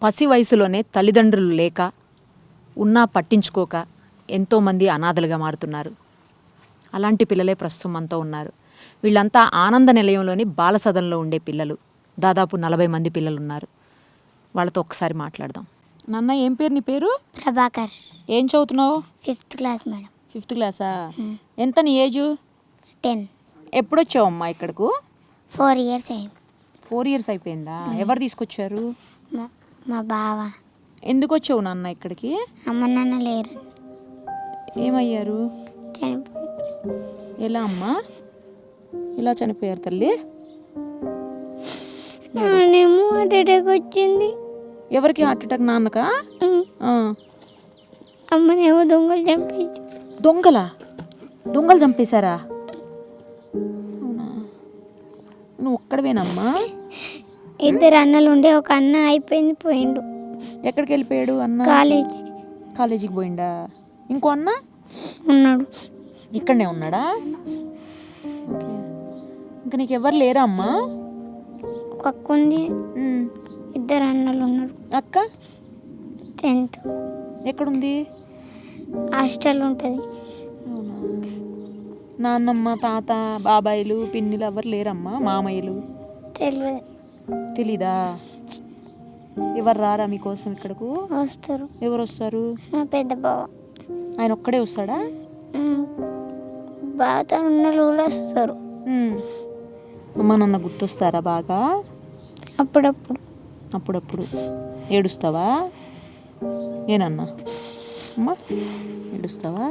పసి వయసులోనే తల్లిదండ్రులు లేక ఉన్నా పట్టించుకోక ఎంతోమంది అనాథలుగా మారుతున్నారు. అలాంటి పిల్లలే ప్రస్తుతం మనతో ఉన్నారు. వీళ్ళంతా ఆనంద నిలయంలోని బాలసదనంలో ఉండే పిల్లలు. దాదాపు 40 మంది పిల్లలు ఉన్నారు. వాళ్ళతో ఒకసారి మాట్లాడదాం. నాన్న, ఏం పేరు నీ పేరు? ప్రభాకర్. ఏం చదువుతున్నావు? 5th class madam. 5th క్లాసా? ఎంత నీ ఏజు? 10. ఎప్పుడొచ్చావు అమ్మా ఇక్కడకు? 4 years అయింది. 4 years అయిపోయిందా? ఎవరు తీసుకొచ్చారు? మా బావ. ఎందుకు వచ్చావు నాన్న ఇక్కడికి? అమ్మ నాన్న లేరు, ఏమయ్యారు? చనిపోయి. ఎలా అమ్మా ఇలా చనిపోయారు తల్లి? నానేమో హార్ట్ అటాక్ వచ్చింది. ఎవరికి హార్ట్ అటాక్? నాన్నకా? అమ్మనేమో దొంగలు చంపేసి. దొంగలు చంపేశారా? అవునా? నువ్వు ఒక్కడవేనమ్మా? 2 అన్నలు ఉండే, ఒక అన్న అయిపోయింది, పోయిండు. ఎక్కడికి వెళ్ళిపోయాడు అన్న? కాలేజీకి పోయిండా? ఇంకో అన్న ఉన్నాడు, ఇక్కడనే ఉన్నాడా? ఓకే. ఇంకా నీకు ఎవరు లేరా అమ్మా? ఒక అక్క ఉంది, 2 అన్నలు ఉన్నారు. అక్క 10th ఎక్కడుంది? హాస్టల్ ఉంటుంది. అవునా? నాన్నమ్మ, తాత, బాబాయిలు, పిన్నిలు ఎవరు లేరమ్మా? మామయ్యలు? తెలియదు. తెలీదా? ఎవరు రారా మీకోసం ఇక్కడకు? వస్తారు. ఎవరు వస్తారు? మా పెద్ద బావ. ఆయన ఒక్కడే వస్తాడా? బావతో ఉన్నలు కూడా వస్తారు. అమ్మ నాన్న గుర్తొస్తారా బాగా? అప్పుడప్పుడు. ఏడుస్తావా? ఏనన్నా అమ్మా, ఏడుస్తావా?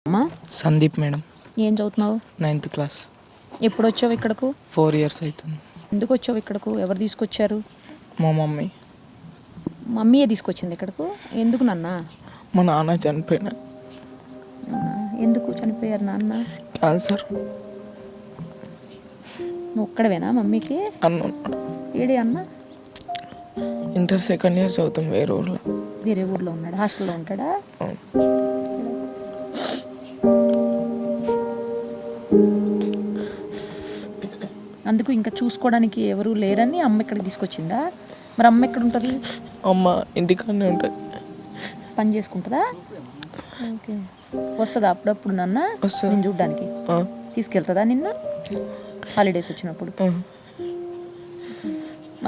అమ్మా, సందీప్ మేడం. ఏం చదువుతున్నావు? 9th class. ఎప్పుడు వచ్చావు ఇక్కడకు? 4 years అవుతుంది. ఎందుకు వచ్చావు ఇక్కడకు? ఎవరు తీసుకొచ్చారు? మా మమ్మీ. మమ్మీయే తీసుకొచ్చింది ఇక్కడకు? ఎందుకు నాన్న? మా నాన్న చనిపోయిన. ఎందుకు చనిపోయారు నాన్న? క్యాన్సర్. నువ్వు ఒక్కడవేనా మమ్మీకి? అన్న ఏడే అన్న? ఇంటర్ 2nd year చదువుతాం వేరే ఊర్లో ఉన్నాడు. హాస్టల్లో ఉంటాడా? అందుకు ఇంకా చూసుకోవడానికి ఎవరు లేరని అమ్మ ఇక్కడికి తీసుకొచ్చిందా? మరి అమ్మ ఎక్కడ ఉంటుంది? అమ్మ ఇంటికాడనే ఉంటుంది. పని చేసుకుంటుందా? ఓకే. వస్తుందా అప్పుడప్పుడు నాన్న నేను చూడ్డానికి? తీసుకెళ్తుందా నిన్న హాలిడేస్ వచ్చినప్పుడు?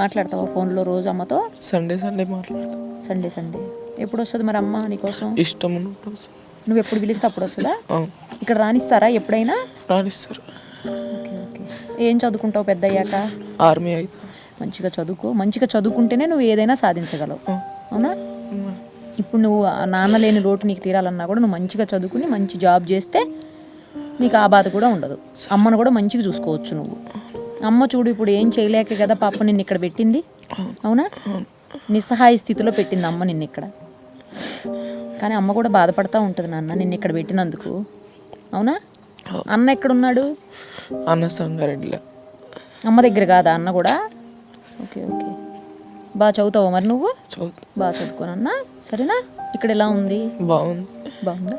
మాట్లాడతావా ఫోన్లో రోజు అమ్మతో? సండే మాట్లాడతా. సండే ఎప్పుడు వస్తుంది మరి అమ్మ నీకోసం? ఇష్టం. నువ్వు ఎప్పుడు పిలిస్తే అప్పుడు వస్తుందా? ఇక్కడ రానిస్తారా ఎప్పుడైనా? రానిస్తారు. ఓకే. ఏం చదువుకుంటావు పెద్ద అయ్యాక? ఆర్మీ అయితే. మంచిగా చదువుకో. మంచిగా చదువుకుంటేనే నువ్వు ఏదైనా సాధించగలవు. అవునా? ఇప్పుడు నువ్వు నాన్న లేని లోటు నీకు తీరాలన్నా కూడా నువ్వు మంచిగా చదువుకుని మంచి జాబ్ చేస్తే నీకు ఆ బాధ కూడా ఉండదు. అమ్మను కూడా మంచిగా చూసుకోవచ్చు నువ్వు. అమ్మ చూడు ఇప్పుడు ఏం చేయలేక కదా పాప నిన్ను ఇక్కడ పెట్టింది. అవునా? నిస్సహాయ స్థితిలో పెట్టింది అమ్మ నిన్ను ఇక్కడ. కానీ అమ్మ కూడా బాధపడతా ఉంటుంది నాన్న నిన్ను ఇక్కడ పెట్టినందుకు. అవునా? అన్న ఎక్కడున్నాడు? అన్న సంగారెడ్డిలో. అమ్మ దగ్గర కాదా అన్న కూడా? ఓకే. బాగా చదువుతావా మరి నువ్వు? బాగా చదువుకోనన్నా, సరేనా? ఇక్కడ ఎలా ఉంది? బాగుందా?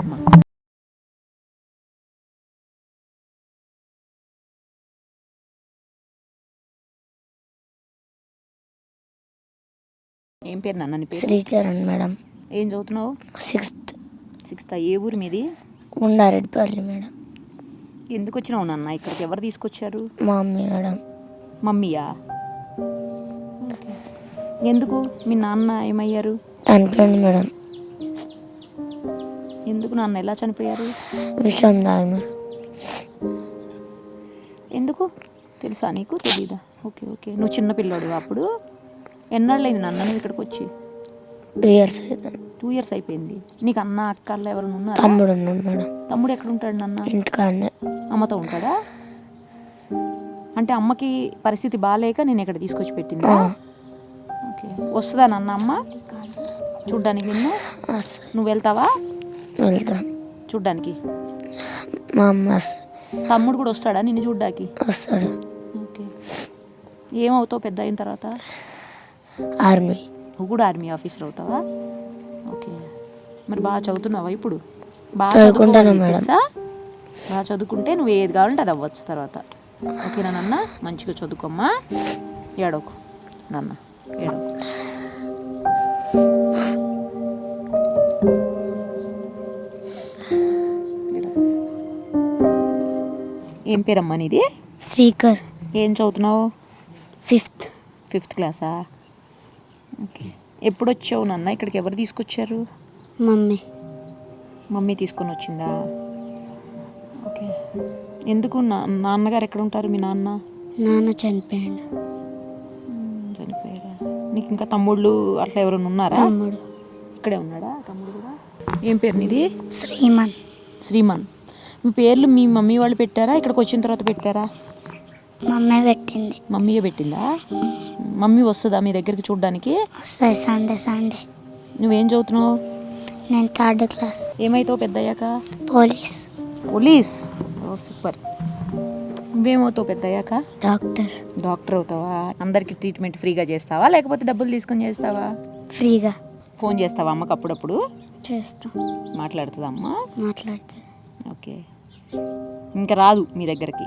అమ్మా ఏం పేరు నాన్న నీ పేరు? శ్రీచరణ్ మేడం. ఏం చదువుతున్నావు? 6th. ఏ ఊరు మీది? ఉండారెడ్డిపల్లి మేడం. ఎందుకు వచ్చినావు నాన్న ఇక్కడికి? ఎవరు తీసుకొచ్చారు? మా మమ్మీ మేడం. మమ్మీయా? ఎందుకు? మీ నాన్న ఏమయ్యారు? చనిపోయింది మేడం. ఎందుకు నాన్న? ఎలా చనిపోయారు? విషం తాగి మేడం. ఎందుకు తెలుసా నీకు? తెలీదా? Okay okay. నువ్వు చిన్న పిల్లోడు అప్పుడు. ఎన్నాళ్ళైంది నాన్న నువ్వు ఇక్కడికి వచ్చి? 2 years అవుతుంది. 2 years అయిపోయింది. నీకు అన్న అక్కలు ఎవరైనా ఉన్నారా? తమ్ముడు ఉన్నాడు మేడం. తమ్ముడు ఎక్కడ ఉంటాడు నాన్న? ఇంటికాడనే. అమ్మతో ఉంటాడా? అంటే అమ్మకి పరిస్థితి బాగాలేక నేను ఇక్కడ తీసుకొచ్చి పెట్టిందా? ఓకే. వస్తుందా నాన్న అమ్మ చూడ్డానికి నిన్ను? నువ్వు వెళ్తావా? వెళ్తాను చూడ్డానికి. మా అమ్మ తమ్ముడు కూడా వస్తాడా నిన్ను చూడ్డానికి? వస్తాడు. ఓకే. ఏమవుతావు పెద్ద అయిన తర్వాత? ఆర్మీ. నువ్వు కూడా ఆర్మీ ఆఫీసర్ అవుతావా? ఓకే. మరి బాగా చదువుతున్నావా ఇప్పుడు? బాగా చదువుకుంటాను చదువుకోవాలి మేడం. తెలుసా? బాగా చదువుకుంటే నువ్వు ఏది కావాలంటే అది అవ్వచ్చు తర్వాత. ఓకేనా నాన్న? మంచిగా చదువుకోమ్మా. ఏడవకు నాన్న, ఏడవకు. ఏం పేరమ్మా నీది? శ్రీకర్. ఏం చదువుతున్నావు? 5th. 5th క్లాసా? ఓకే. ఎప్పుడు వచ్చావు నాన్న ఇక్కడికి? ఎవరు తీసుకొచ్చారు? మమ్మీ. మమ్మీ తీసుకొని వచ్చిందా? ఓకే. ఎందుకు నాన్నగారు ఎక్కడ ఉంటారు? మీ నాన్న? నాన్న చనిపోయాడు. చనిపోయాడా? నీకు ఇంకా తమ్ముళ్ళు అట్లా ఎవరైనా ఉన్నారా? తమ్ముడు ఇక్కడే ఉన్నాడా తమ్ముడు కూడా? ఏం పేరు నీది? శ్రీమన్. శ్రీమన్. మీ పేర్లు మీ మమ్మీ వాళ్ళు పెట్టారా ఇక్కడికి వచ్చిన తర్వాత పెట్టారా? మమ్మీ పెట్టింది. మమ్మీయే పెట్టిందా? మమ్మీ వస్తుందా మీ దగ్గరికి చూడడానికి? వస్తాయి సండే. నువ్వేం చదువుతున్నావు? నేను 3rd class. ఏమైతావు పెద్ద అయ్యాక? పోలీస్. పోలీస్? ఓ సూపర్. నువ్వేమవుతావు పెద్ద అయ్యాక? డాక్టర్. డాక్టర్ అవుతావా? అందరికి ట్రీట్మెంట్ ఫ్రీగా చేస్తావా లేకపోతే డబ్బులు తీసుకొని చేస్తావా? ఫ్రీగా. ఫోన్ చేస్తావా అమ్మకి అప్పుడప్పుడు? చేస్తాం. మాట్లాడుతుందా అమ్మ? మాట్లాడుతుంది. ఓకే. ఇంకా రాదు మీ దగ్గరికి?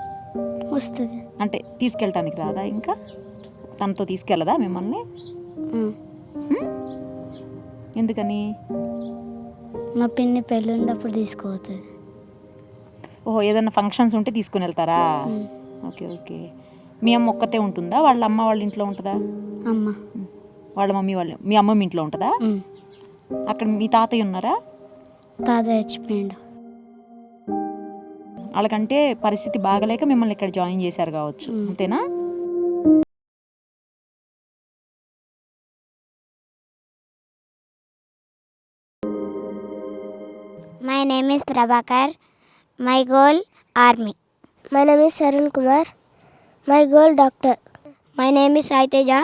వస్తుంది. అంటే తీసుకెళ్ళటానికి రాదా? ఇంకా తనతో తీసుకెళ్ళదా మిమ్మల్ని? ఎందుకని? మా పిన్ని పెళ్ళి ఉన్నప్పుడు తీసుకుపోతుంది. ఓహో, ఏదైనా ఫంక్షన్స్ ఉంటే తీసుకుని వెళ్తారా? Okay okay. మీ అమ్మ ఒక్కతే ఉంటుందా? వాళ్ళ అమ్మ వాళ్ళ ఇంట్లో ఉంటుందా? అమ్మ. వాళ్ళ మమ్మీ వాళ్ళు మీ అమ్మమ్మ ఇంట్లో ఉంటుందా? అక్కడ మీ తాతయ్య ఉన్నారా? తాతయ్య చచ్చిపోయాడు. వాళ్ళకంటే పరిస్థితి బాగలేక మిమ్మల్ని ఇక్కడ జాయిన్ చేశారు కావచ్చు, అంతేనా? My name is Prabhakar. My goal, Army. My name is Sarun Kumar. My goal, Doctor. My name is Saiteja.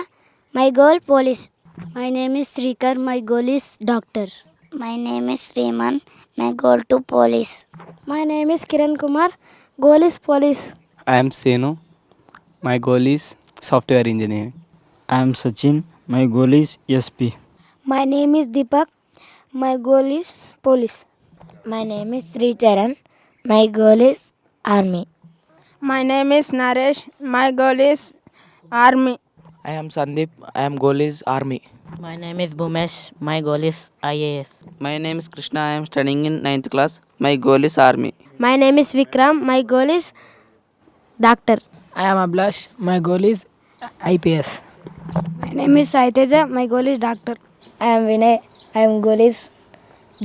My goal, Police. My name is Srikar. My goal is Doctor. My name is Sriman. My goal to Police. My name is Kiran Kumar. Goal is Police. I am Senu. My goal is software engineering. I am Sachin. My goal is SP. My name is Deepak. My goal is Police. My name is Sri Charan. My goal is Army. My name is Naresh. My goal is Army. I am Sandeep. I am goal is army. My name is Bhumesh. My goal is IAS. My name is Krishna. I am studying in 9th class. My goal is army. My name is Vikram. My goal is doctor. I am Ablash. My goal is IPS. My name is Saiteja. My goal is doctor. I am Vinay. I am goal is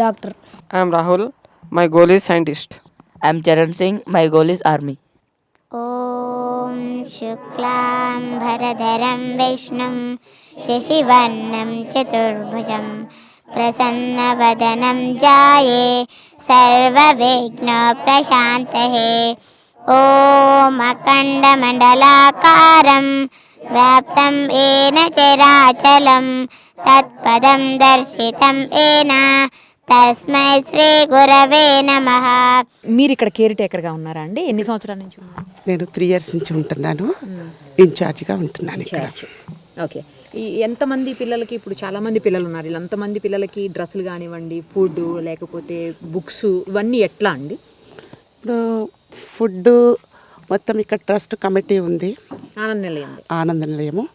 doctor. I am Rahul. My goal is scientist. I am Charan Singh. My goal is army. Om Shuklam Bharadharam Vishnum Shashivarnam Chaturbhujam Prasannavadanam Jaye Sarva Vigna Prashantahe Om Akanda Mandalakaram Vyaptam Ena Chirachalam Tatpadam Darshitam Ena తస్మై శ్రీ గురవే నమః. మీరు ఇక్కడ care టేకర్గా ఉన్నారా అండి? ఎన్ని సంవత్సరాల నుంచి ఉన్నారు? నేను 3 years నుంచి ఉంటున్నాను. ఇన్ఛార్జ్గా ఉంటున్నాను ఇక్కడ. ఓకే. ఎంతమంది పిల్లలకి, ఇప్పుడు చాలామంది పిల్లలు ఉన్నారు, ఎంతమంది పిల్లలకి డ్రెస్సులు కానివ్వండి, ఫుడ్ లేకపోతే బుక్స్ ఇవన్నీ ఎట్లా అండి? ఇప్పుడు ఫుడ్ మొత్తం ఇక్కడ ట్రస్ట్ కమిటీ ఉంది. ఆనంద నిలయము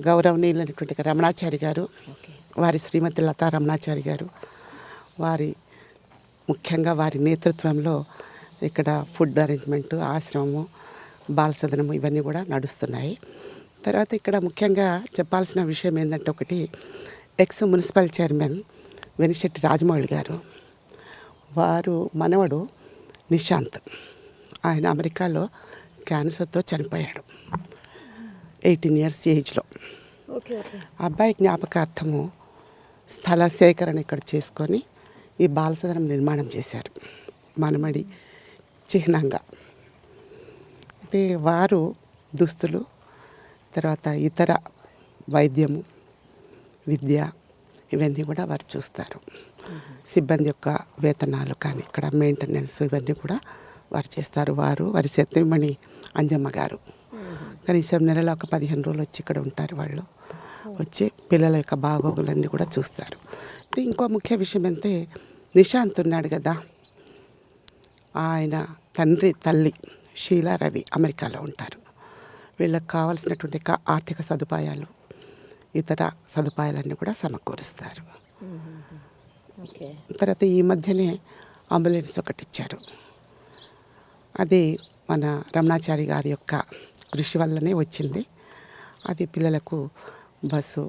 గౌరవనీయులైనటువంటి రమణాచారి గారు, వారి శ్రీమతి లతా రమణాచారి గారు, వారి ముఖ్యంగా వారి నేతృత్వంలో ఇక్కడ ఫుడ్ అరేంజ్మెంటు, ఆశ్రమము, బాలసదనము ఇవన్నీ కూడా నడుస్తున్నాయి. తర్వాత ఇక్కడ ముఖ్యంగా చెప్పాల్సిన విషయం ఏంటంటే, ఒకటి ఎక్స్ మున్సిపల్ చైర్మన్ వెనిశెట్టి రాజమౌళి గారు, వారు మనవడు నిశాంత్, ఆయన అమెరికాలో క్యాన్సర్తో చనిపోయాడు 18 ఇయర్స్ ఏజ్లో. అబ్బాయి జ్ఞాపకార్థము స్థల సేకరణ ఇక్కడ చేసుకొని ఈ బాలసదనం నిర్మాణం చేశారు మనమడి చిహ్నంగా. అయితే వారు దుస్తులు, తర్వాత ఇతర వైద్యము, విద్య ఇవన్నీ కూడా వారు చూస్తారు. సిబ్బంది యొక్క వేతనాలు కానీ ఇక్కడ మెయింటెనెన్స్ ఇవన్నీ కూడా వారు చేస్తారు. వారి సత్యమణి అంజమ్మ గారు కనీసం నెలలో ఒక 15 రోజులు వచ్చి ఇక్కడ ఉంటారు. వాళ్ళు వచ్చి పిల్లల యొక్క బాగోగులన్నీ కూడా చూస్తారు. అయితే ఇంకో ముఖ్య విషయం అంటే నిశాంత్ ఉన్నాడు కదా, ఆయన తండ్రి తల్లి షీలా రవి అమెరికాలో ఉంటారు. వీళ్ళకి కావాల్సినటువంటి ఆర్థిక సదుపాయాలు, ఇతర సదుపాయాలన్నీ కూడా సమకూరుస్తారు. తర్వాత ఈ మధ్యనే అంబులెన్స్ ఒకటి ఇచ్చారు. అది మన రమణాచారి గారి యొక్క కృషి వల్లనే వచ్చింది. అది పిల్లలకు బస్సు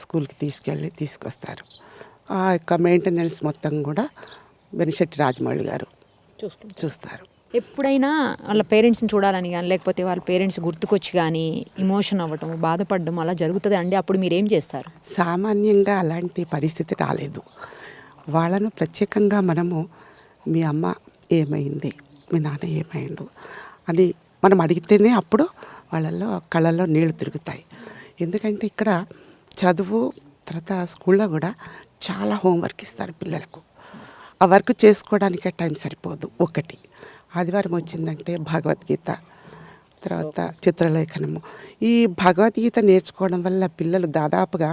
స్కూల్కి తీసుకొస్తారు. ఆ యొక్క మెయింటెనెన్స్ మొత్తం కూడా బెనిశెట్టి రాజమౌళి గారు చూస్తారు. ఎప్పుడైనా వాళ్ళ పేరెంట్స్ని చూడాలని కానీ లేకపోతే వాళ్ళ పేరెంట్స్ గుర్తుకొచ్చి కానీ ఇమోషన్ అవ్వటం, బాధపడడం అలా జరుగుతుంది అండి. అప్పుడు మీరు ఏం చేస్తారు? సామాన్యంగా అలాంటి పరిస్థితి రాలేదు. వాళ్ళను ప్రత్యేకంగా మనము మీ అమ్మ ఏమైంది, మీ నాన్న ఏమైండు అని మనం అడిగితేనే అప్పుడు వాళ్ళల్లో కళ్ళల్లో నీళ్లు తిరుగుతాయి. ఎందుకంటే ఇక్కడ చదువు తర్వాత స్కూల్లో కూడా చాలా హోంవర్క్ ఇస్తారు పిల్లలకు. ఆ వర్క్ చేసుకోవడానికే టైం సరిపోదు. ఒకటి ఆదివారం వచ్చిందంటే భగవద్గీత, తర్వాత చిత్రలేఖనము. ఈ భగవద్గీత నేర్చుకోవడం వల్ల పిల్లలు దాదాపుగా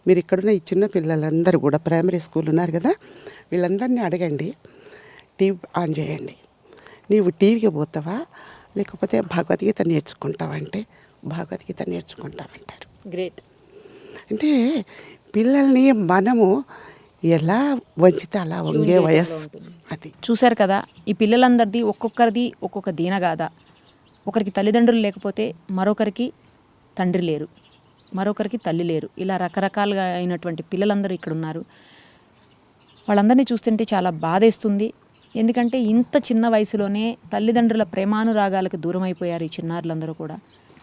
మీరు ఇక్కడున్న ఈ చిన్న పిల్లలందరూ కూడా ప్రైమరీ స్కూల్ ఉన్నారు కదా, వీళ్ళందరినీ అడగండి, టీవీ ఆన్ చేయండి, నీవు టీవీకి పోతావా లేకపోతే భగవద్గీత నేర్చుకుంటావంటే భగవద్గీత నేర్చుకుంటామంటారు. గ్రేట్. అంటే పిల్లల్ని మనము ఎలా వంచితే అలా వంగే వయస్సు అది. చూశారు కదా, ఈ పిల్లలందరిది ఒక్కొక్కరిది ఒక్కొక్క దీనగాథ. ఒకరికి తల్లిదండ్రులు లేకపోతే మరొకరికి తండ్రి లేరు, మరొకరికి తల్లి లేరు. ఇలా రకరకాలుగా అయినటువంటి పిల్లలందరూ ఇక్కడ ఉన్నారు. వాళ్ళందరినీ చూస్తుంటే చాలా బాధేస్తుంది. ఎందుకంటే ఇంత చిన్న వయసులోనే తల్లిదండ్రుల ప్రేమానురాగాలకు దూరం అయిపోయారు ఈ చిన్నారులందరూ కూడా.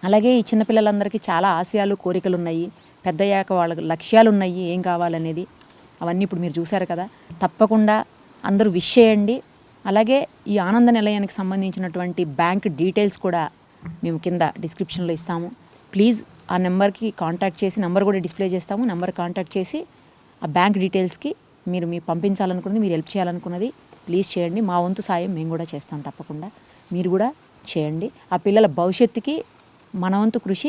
అలాగే ఈ చిన్నపిల్లలందరికీ చాలా ఆశయాలు, కోరికలు ఉన్నాయి. పెద్దయ్యాక వాళ్ళకి లక్ష్యాలు ఉన్నాయి, ఏం కావాలనేది. అవన్నీ ఇప్పుడు మీరు చూశారు కదా. తప్పకుండా అందరూ విష్ చేయండి. అలాగే ఈ ఆనంద నిలయానికి సంబంధించినటువంటి బ్యాంక్ డీటెయిల్స్ కూడా మేము కింద డిస్క్రిప్షన్లో ఇస్తాము. ప్లీజ్ ఆ నెంబర్కి కాంటాక్ట్ చేసి, నెంబర్ కూడా డిస్ప్లే చేస్తాము, నెంబర్ కాంటాక్ట్ చేసి ఆ బ్యాంక్ డీటెయిల్స్కి మీరు పంపించాలనుకున్నది, మీరు హెల్ప్ చేయాలనుకున్నది ప్లీజ్ చేయండి. మా వంతు సాయం మేము కూడా చేస్తాం. తప్పకుండా మీరు కూడా చేయండి. ఆ పిల్లల భవిష్యత్తుకి మన వంతు కృషి